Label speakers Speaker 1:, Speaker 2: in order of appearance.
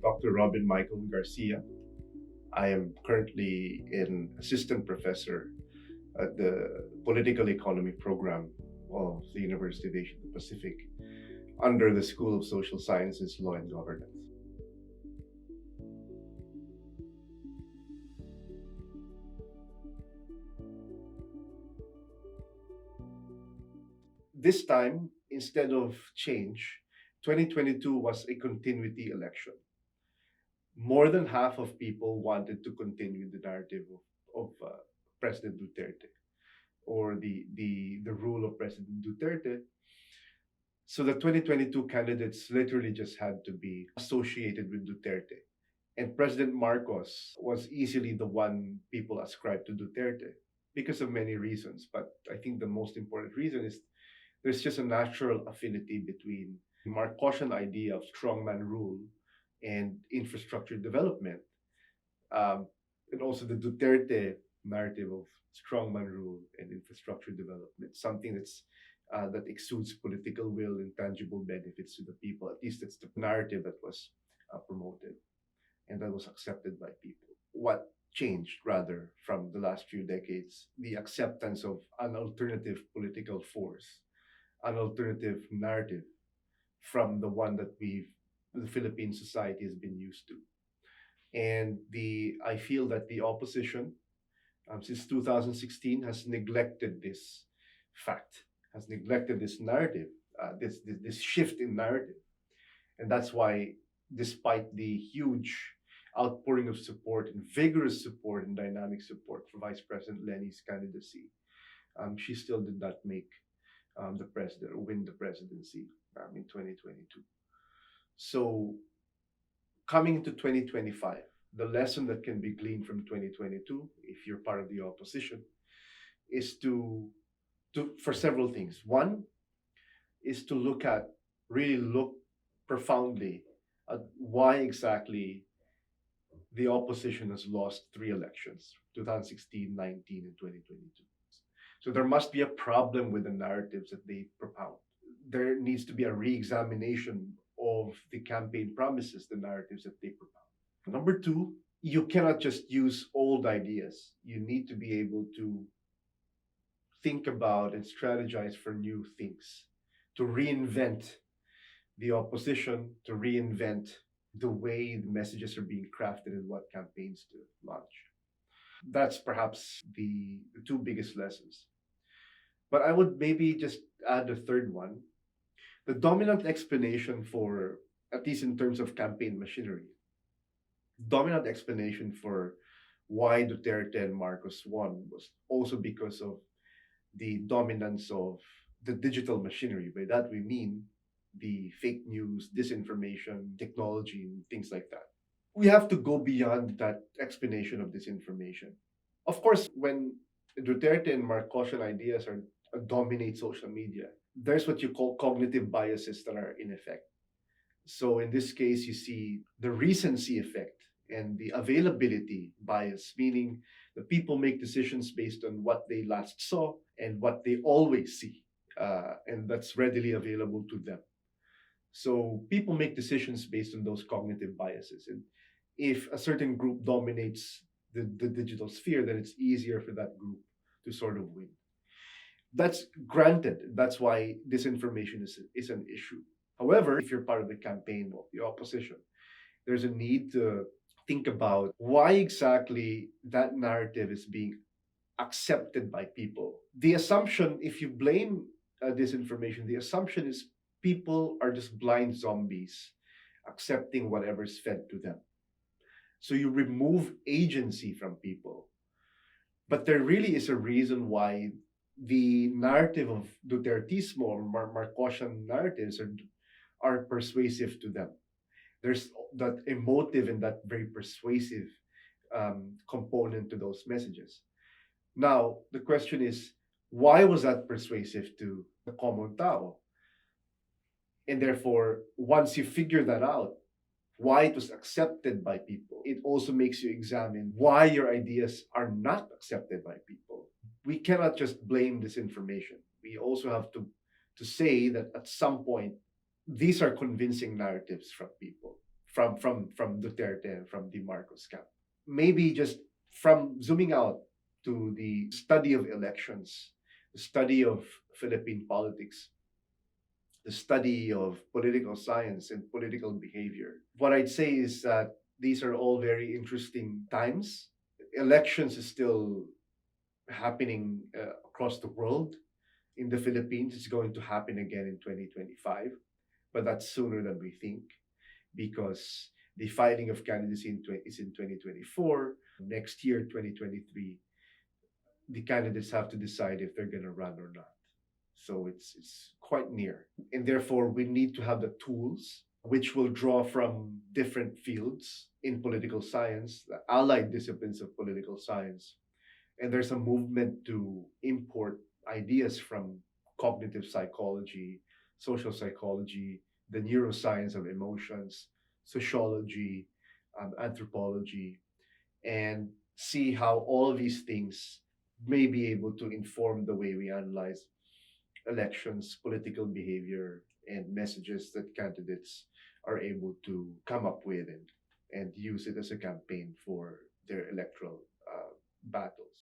Speaker 1: Dr. Robin Michael Garcia. I am currently an assistant professor at the Political Economy program of the University of Asia Pacific under the School of Social Sciences, Law and Governance. This time, instead of change, 2022 was a continuity election. More than half of people wanted to continue the narrative of President Duterte or the rule of President Duterte. So the 2022 candidates literally just had to be associated with Duterte. And President Marcos was easily the one people ascribe to Duterte because of many reasons. But I think the most important reason is there's just a natural affinity between the Marcosian idea of strongman rule and infrastructure development, um, and also the Duterte narrative of strongman rule and infrastructure development, something that exudes political will and tangible benefits to the people. At least that's the narrative that was promoted and that was accepted by people. What changed rather from the last few decades? The acceptance of an alternative political force, an alternative narrative from the one that the Philippine society has been used to. And the I feel that the opposition, since 2016, has neglected this fact, has neglected this narrative, this shift in narrative, and that's why, despite the huge outpouring of support and vigorous support and dynamic support for Vice President Lenny's candidacy, she still did not make the president or win the presidency in 2022. So coming into 2025, the lesson that can be gleaned from 2022, if you're part of the opposition, is to for several things. One is to really look profoundly at why exactly the opposition has lost three elections: 2016, 19, and 2022. So there must be a problem with the narratives that they propound. There needs to be a re-examination of the campaign promises, the narratives that they propound. Number two, you cannot just use old ideas. You need to be able to think about and strategize for new things, to reinvent the opposition, to reinvent the way the messages are being crafted and what campaigns to launch. That's perhaps the two biggest lessons. But I would maybe just add a third one. The dominant explanation for, at least in terms of campaign machinery, dominant explanation for why Duterte and Marcos won was also because of the dominance of the digital machinery. By that we mean the fake news, disinformation, technology, and things like that. We have to go beyond that explanation of disinformation. Of course, when Duterte and Marcosian ideas dominate social media, there's what you call cognitive biases that are in effect. So in this case, you see the recency effect and the availability bias, meaning the people make decisions based on what they last saw and what they always see, and that's readily available to them. So people make decisions based on those cognitive biases. And if a certain group dominates the digital sphere, then it's easier for that group to sort of win. That's granted. That's why disinformation is an issue. However, if you're part of the campaign of the opposition, there's a need to think about why exactly that narrative is being accepted by people. The assumption, if you blame disinformation, the assumption is people are just blind zombies accepting whatever's fed to them. So you remove agency from people. But there really is a reason why the narrative of Dutertismo or Marcosian narratives are persuasive to them. There's that emotive and that very persuasive component to those messages. Now, the question is, why was that persuasive to the common Tao? And therefore, once you figure that out, why it was accepted by people, it also makes you examine why your ideas are not accepted by people. We cannot just blame disinformation. We also have to say that at some point, these are convincing narratives from people. from Duterte and from the Marcos camp. Maybe just from zooming out to the study of elections, the study of Philippine politics, the study of political science and political behavior. What I'd say is that these are all very interesting times. Elections is still happening across the world. In the Philippines, it's going to happen again in 2025, but that's sooner than we think because the filing of candidacy is in 2024. Next year, 2023, the candidates have to decide if they're going to run or not. So it's quite near. And therefore, we need to have the tools which will draw from different fields in political science, the allied disciplines of political science. And there's a movement to import ideas from cognitive psychology, social psychology, the neuroscience of emotions, sociology, anthropology, and see how all these things may be able to inform the way we analyze elections, political behavior, and messages that candidates are able to come up with and use it as a campaign for their electoral battles.